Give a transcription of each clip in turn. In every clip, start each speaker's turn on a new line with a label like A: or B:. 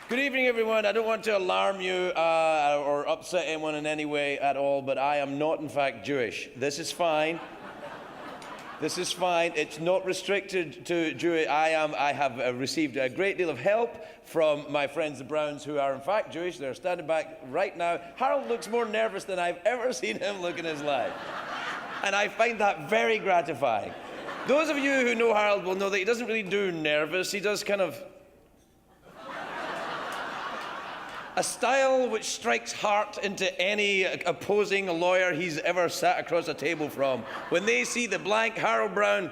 A: Good evening, everyone. I don't want to alarm you or upset anyone in any way at all, but I am not, in fact, Jewish. This is fine. This is fine. It's not restricted to Jewish. I have received a great deal of help from my friends, the Browns, who are, in fact, Jewish. They're standing back right now. Harold looks more nervous than I've ever seen him look in his life. And I find that very gratifying. Those of you who know Harold will know that he doesn't really do nervous. He does kind of a style which strikes heart into any opposing lawyer he's ever sat across a table from. When they see the blank Harold Brown,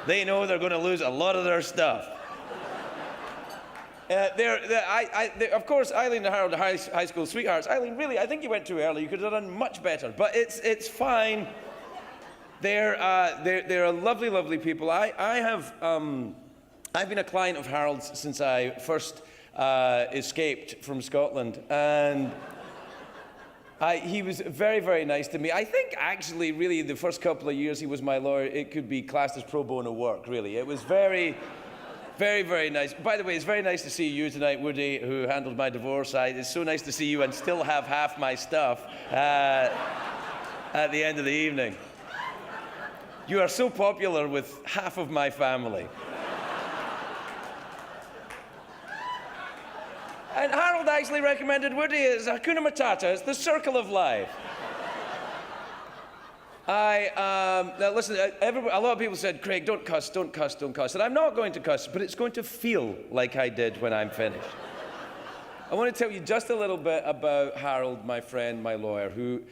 A: they know they're going to lose a lot of their stuff. Of course, Eileen and Harold are high school sweethearts. Eileen, really, I think you went too early. You could have done much better, but it's fine. They're a lovely, lovely people. I've been a client of Harold's since I first escaped from Scotland, and he was very, very nice to me. I think actually, really, the first couple of years he was my lawyer, it could be classed as pro bono work, really. It was very, very, very nice. By the way, it's very nice to see you tonight, Woody, who handled my divorce. It's so nice to see you and still have half my stuff at the end of the evening. You are so popular with half of my family. And Harold actually recommended Woody as Hakuna Matata. It's the circle of life. Now listen, a lot of people said, Craig, don't cuss, don't cuss, don't cuss. And I'm not going to cuss, but it's going to feel like I did when I'm finished. I want to tell you just a little bit about Harold, my friend, my lawyer, who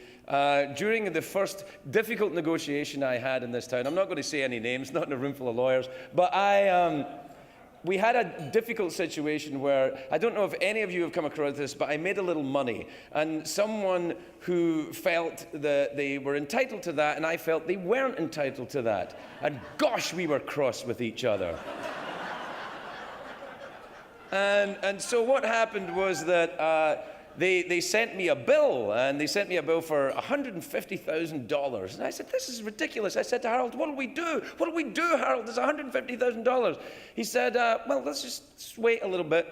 A: during the first difficult negotiation I had in this town, I'm not going to say any names, not in a room full of lawyers, but we had a difficult situation where, I don't know if any of you have come across this, but I made a little money. And someone who felt that they were entitled to that, and I felt they weren't entitled to that. And gosh, we were cross with each other. And so what happened was that they sent me a bill, and they sent me a bill for $150,000. And I said, this is ridiculous. I said to Harold, what do we do? What do we do, Harold? There's $150,000. He said, well, let's just wait a little bit.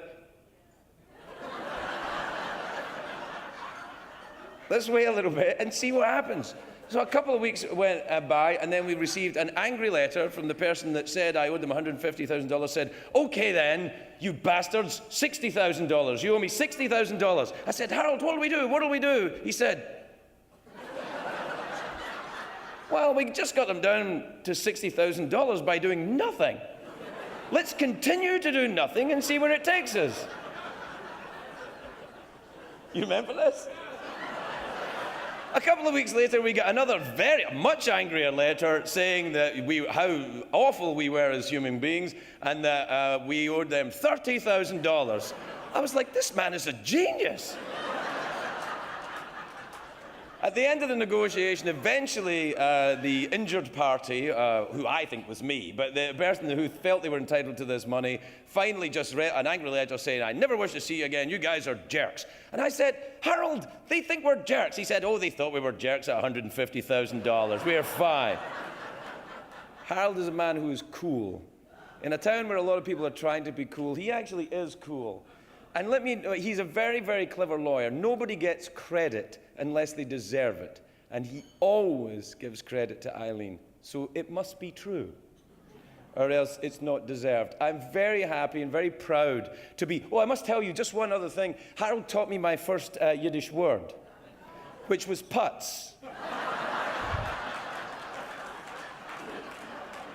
A: Let's wait a little bit and see what happens. So a couple of weeks went by, and then we received an angry letter from the person that said I owed them $150,000, said, okay then, you bastards, $60,000. You owe me $60,000. I said, Harold, what do we do? What do we do? He said, well, we just got them down to $60,000 by doing nothing. Let's continue to do nothing and see where it takes us. You remember this? A couple of weeks later, we got another much angrier letter saying that how awful we were as human beings and that we owed them $30,000. I was like, this man is a genius. At the end of the negotiation, eventually the injured party, who I think was me, but the person who felt they were entitled to this money, finally just read an angry letter saying, I never wish to see you again, you guys are jerks. And I said, Harold, they think we're jerks. He said, oh, they thought we were jerks at $150,000. We're fine. Harold is a man who is cool. In a town where a lot of people are trying to be cool, he actually is cool. And he's a very, very clever lawyer. Nobody gets credit unless they deserve it. And he always gives credit to Eileen. So it must be true, or else it's not deserved. I'm very happy and very proud to be. Oh, I must tell you just one other thing. Harold taught me my first Yiddish word, which was putz.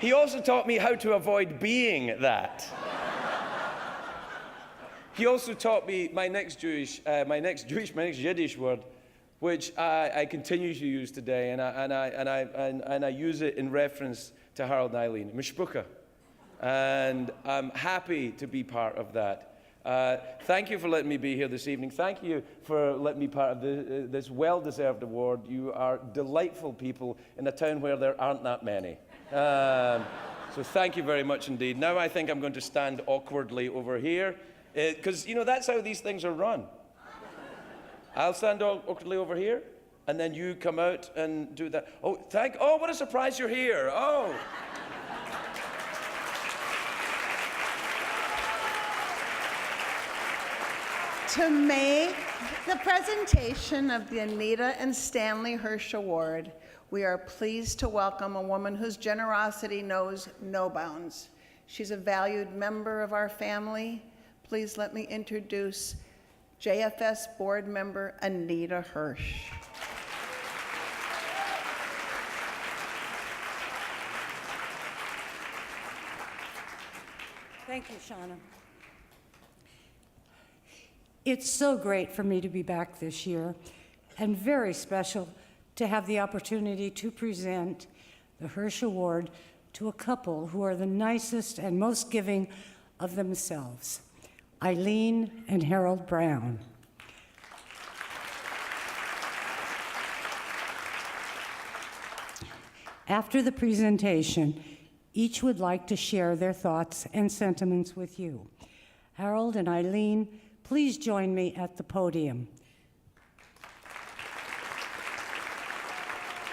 A: He also taught me how to avoid being that. He also taught me my next Yiddish word, which I continue to use today, and I use it in reference to Harold and Eileen, mishpucha, and I'm happy to be part of that. Thank you for letting me be here this evening. Thank you for letting me be part of this well-deserved award. You are delightful people in a town where there aren't that many. So thank you very much indeed. Now I think I'm going to stand awkwardly over here. Because, you know, that's how these things are run. I'll stand awkwardly over here, and then you come out and do that. Oh, what a surprise you're here. Oh.
B: To make the presentation of the Anita and Stanley Hirsh Award, we are pleased to welcome a woman whose generosity knows no bounds. She's a valued member of our family. Please let me introduce JFS board member Anita Hirsh.
C: Thank you, Shauna. It's so great for me to be back this year, and very special to have the opportunity to present the Hirsh Award to a couple who are the nicest and most giving of themselves, Eileen and Harold Brown. After the presentation, each would like to share their thoughts and sentiments with you. Harold and Eileen, please join me at the podium.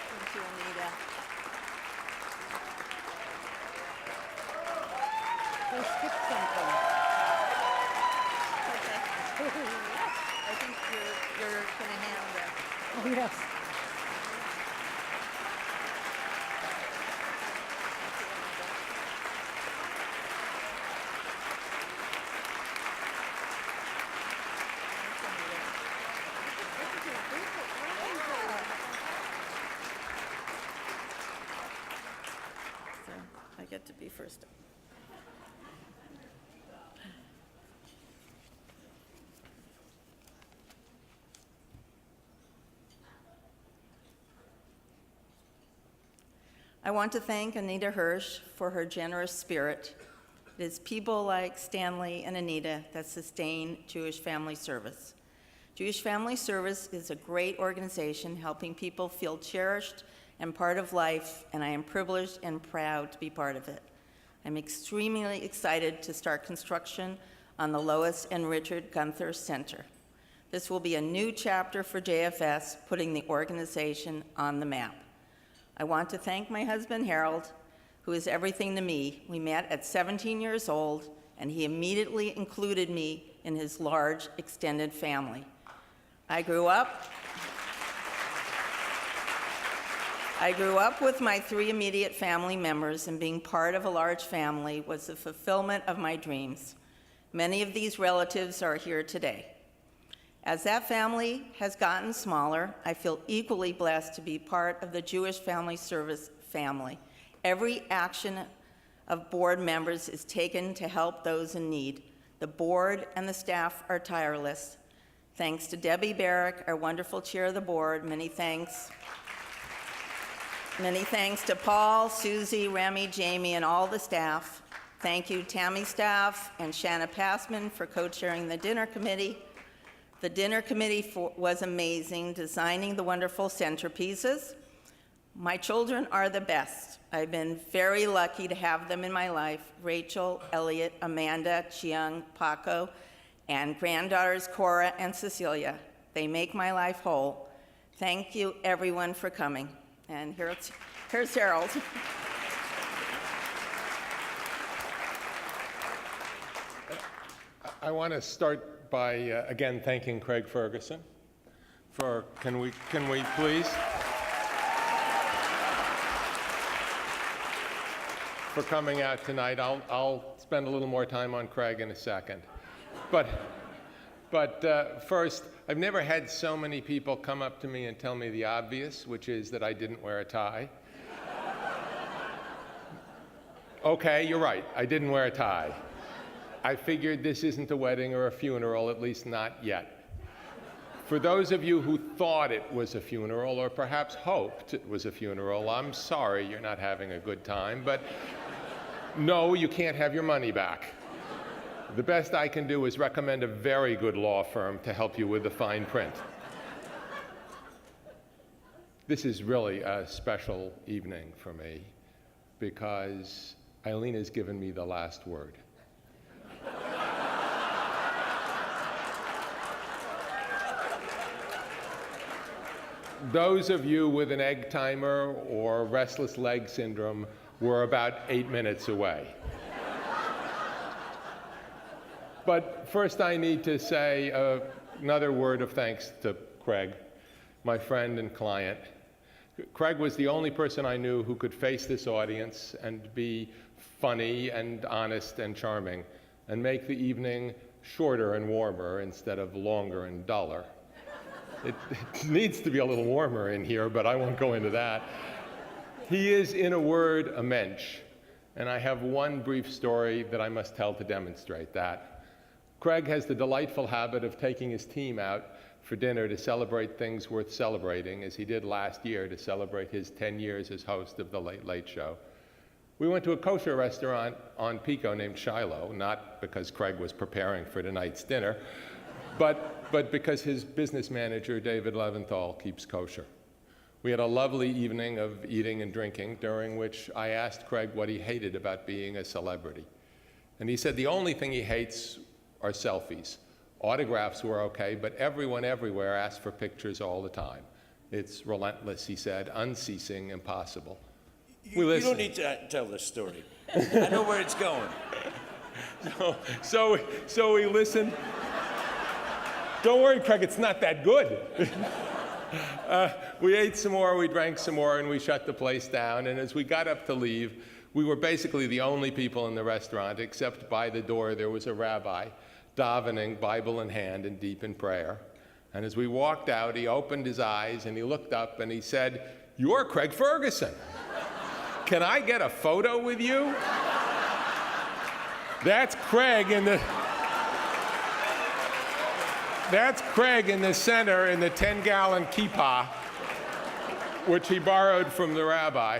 D: Thank you, Anita.
C: They skipped something.
D: Okay. I think you're going to hand that.
C: Oh, yes.
D: So I get to be first. I want to thank Anita Hirsh for her generous spirit. It is people like Stanley and Anita that sustain Jewish Family Service. Jewish Family Service is a great organization helping people feel cherished and part of life, and I am privileged and proud to be part of it. I'm extremely excited to start construction on the Lois and Richard Gunther Center. This will be a new chapter for JFS, putting the organization on the map. I want to thank my husband, Harold, who is everything to me. We met at 17 years old, and he immediately included me in his large, extended family. I grew up with my 3 immediate family members, and being part of a large family was the fulfillment of my dreams. Many of these relatives are here today. As that family has gotten smaller, I feel equally blessed to be part of the Jewish Family Service family. Every action of board members is taken to help those in need. The board and the staff are tireless. Thanks to Debbie Barrick, our wonderful chair of the board. Many thanks. Many thanks to Paul, Susie, Remy, Jamie, and all the staff. Thank you, Tammy staff and Shanna Passman for co-chairing the dinner committee. The dinner committee was amazing, designing the wonderful centerpieces. My children are the best. I've been very lucky to have them in my life: Rachel, Elliot, Amanda, Chiang, Paco, and granddaughters Cora and Cecilia. They make my life whole. Thank you, everyone, for coming. And here's Harold.
E: I want to start by again thanking Craig Ferguson for, can we please, for coming out tonight. I'll spend a little more time on Craig in a second. But first, I've never had so many people come up to me and tell me the obvious, which is that I didn't wear a tie. Okay, you're right, I didn't wear a tie. I figured this isn't a wedding or a funeral, at least not yet. For those of you who thought it was a funeral, or perhaps hoped it was a funeral, I'm sorry you're not having a good time, but no, you can't have your money back. The best I can do is recommend a very good law firm to help you with the fine print. This is really a special evening for me because Eileen has given me the last word. Those of you with an egg timer or restless leg syndrome were about 8 minutes away. But first I need to say another word of thanks to Craig, my friend and client. Craig was the only person I knew who could face this audience and be funny and honest and charming and make the evening shorter and warmer instead of longer and duller. It needs to be a little warmer in here, but I won't go into that. He is, in a word, a mensch. And I have one brief story that I must tell to demonstrate that. Craig has the delightful habit of taking his team out for dinner to celebrate things worth celebrating, as he did last year to celebrate his 10 years as host of The Late Late Show. We went to a kosher restaurant on Pico named Shiloh, not because Craig was preparing for tonight's dinner, but because his business manager, David Leventhal, keeps kosher. We had a lovely evening of eating and drinking, during which I asked Craig what he hated about being a celebrity. And he said the only thing he hates are selfies. Autographs were okay, but everyone everywhere asked for pictures all the time. It's relentless, he said, unceasing, impossible.
A: You don't need to tell this story. I know where it's going.
E: So we listened. Don't worry, Craig, it's not that good. We ate some more, we drank some more, and we shut the place down. And as we got up to leave, we were basically the only people in the restaurant, except by the door there was a rabbi, davening, Bible in hand, and deep in prayer. And as we walked out, he opened his eyes, and he looked up, and he said, "You're Craig Ferguson. Can I get a photo with you?" That's Craig in the center in the 10-gallon kippah, which he borrowed from the rabbi.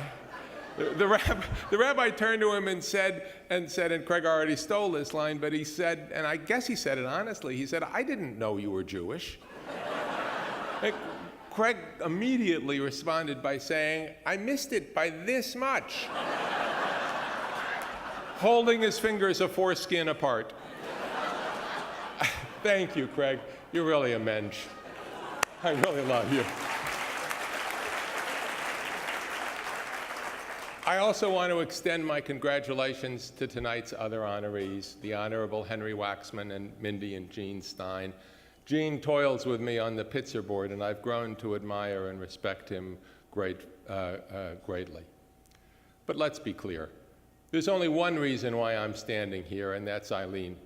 E: The rabbi turned to him and said, and Craig already stole this line, but he said, and I guess he said it honestly, he said, "I didn't know you were Jewish." And Craig immediately responded by saying, "I missed it by this much," holding his fingers a foreskin apart. Thank you, Craig. You're really a mensch. I really love you. I also want to extend my congratulations to tonight's other honorees, the Honorable Henry Waxman and Mindy and Jean Stein. Jean toils with me on the Pitzer board, and I've grown to admire and respect him greatly. But let's be clear. There's only one reason why I'm standing here, and that's Eileen.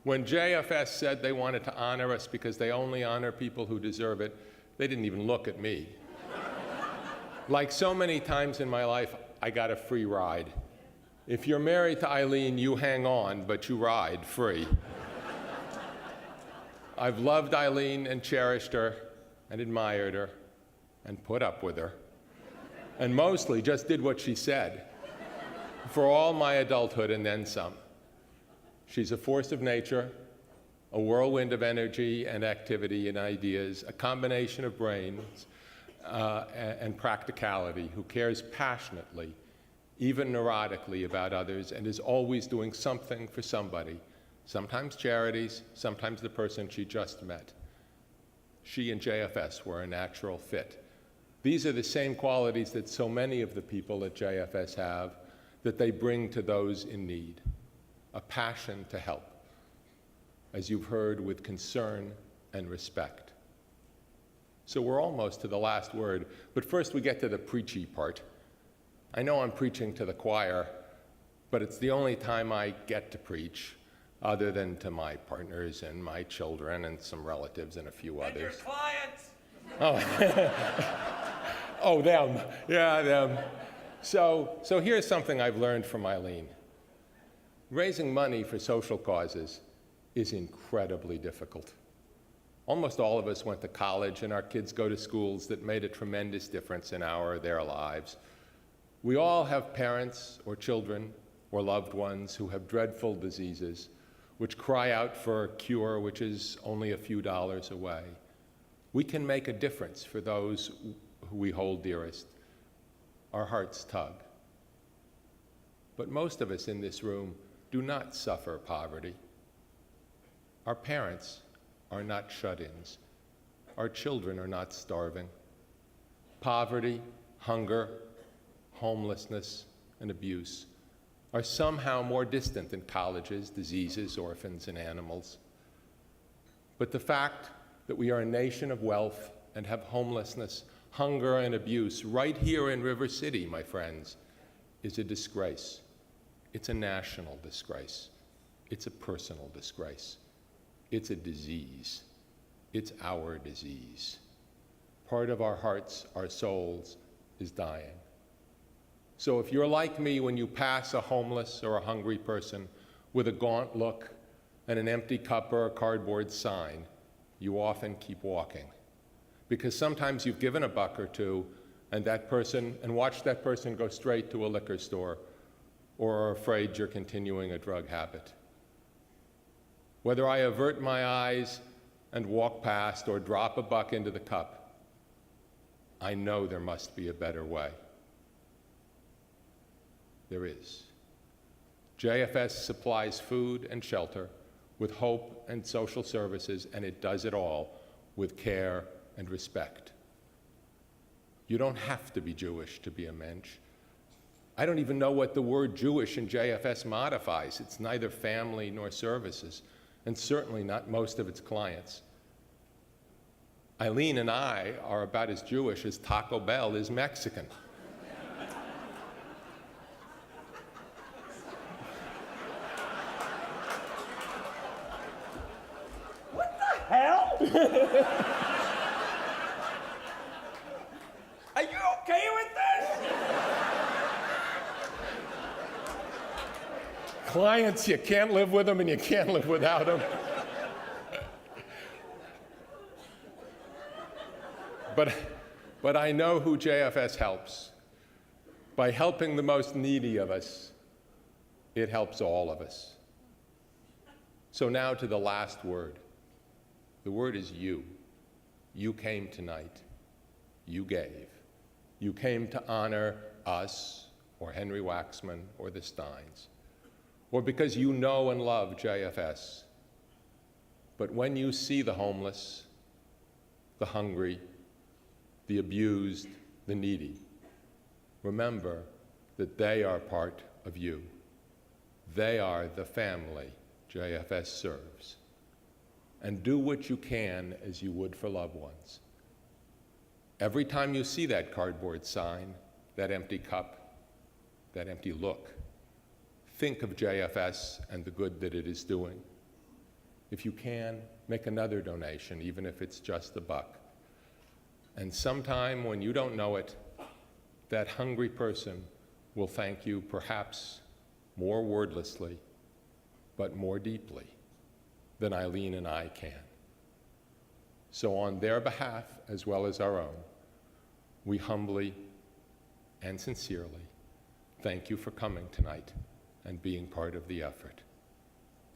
E: When JFS said they wanted to honor us because they only honor people who deserve it, they didn't even look at me. Like so many times in my life, I got a free ride. If you're married to Eileen, you hang on, but you ride free. I've loved Eileen and cherished her and admired her and put up with her, and mostly just did what she said for all my adulthood and then some. She's a force of nature, a whirlwind of energy and activity and ideas, a combination of brains and practicality, who cares passionately, even neurotically, about others, and is always doing something for somebody, sometimes charities, sometimes the person she just met. She and JFS were a natural fit. These are the same qualities that so many of the people at JFS have, that they bring to those in need. A passion to help, as you've heard, with concern and respect. So we're almost to the last word, but first we get to the preachy part. I know I'm preaching to the choir, but it's the only time I get to preach, other than to my partners and my children and some relatives and a few others.
A: And your clients.
E: Oh, oh, them. Yeah, them. So here's something I've learned from Eileen. Raising money for social causes is incredibly difficult. Almost all of us went to college, and our kids go to schools that made a tremendous difference in our or their lives. We all have parents or children or loved ones who have dreadful diseases, which cry out for a cure which is only a few dollars away. We can make a difference for those who we hold dearest. Our hearts tug. But most of us in this room do not suffer poverty. Our parents are not shut-ins. Our children are not starving. Poverty, hunger, homelessness, and abuse are somehow more distant than colleges, diseases, orphans, and animals. But the fact that we are a nation of wealth and have homelessness, hunger, and abuse right here in River City, my friends, is a disgrace. It's a national disgrace. It's a personal disgrace. It's a disease. It's our disease. Part of our hearts, our souls, is dying. So if you're like me when you pass a homeless or a hungry person with a gaunt look and an empty cup or a cardboard sign, you often keep walking. Because sometimes you've given a buck or two and watched that person go straight to a liquor store, or are afraid you're continuing a drug habit. Whether I avert my eyes and walk past or drop a buck into the cup, I know there must be a better way. There is. JFS supplies food and shelter with hope and social services, and it does it all with care and respect. You don't have to be Jewish to be a mensch. I don't even know what the word Jewish in JFS modifies. It's neither family nor services, and certainly not most of its clients. Eileen and I are about as Jewish as Taco Bell is Mexican.
A: Hell? Are you okay with this?
E: Clients, you can't live with them and you can't live without them. But I know who JFS helps. By helping the most needy of us, it helps all of us. So now to the last word. The word is you. You came tonight. You gave. You came to honor us, or Henry Waxman, or the Steins, or because you know and love JFS. But when you see the homeless, the hungry, the abused, the needy, remember that they are part of you. They are the family JFS serves. And do what you can as you would for loved ones. Every time you see that cardboard sign, that empty cup, that empty look, think of JFS and the good that it is doing. If you can, make another donation, even if it's just a buck. And sometime when you don't know it, that hungry person will thank you perhaps more wordlessly, but more deeply than Eileen and I can. So on their behalf, as well as our own, we humbly and sincerely thank you for coming tonight and being part of the effort.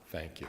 E: Thank you.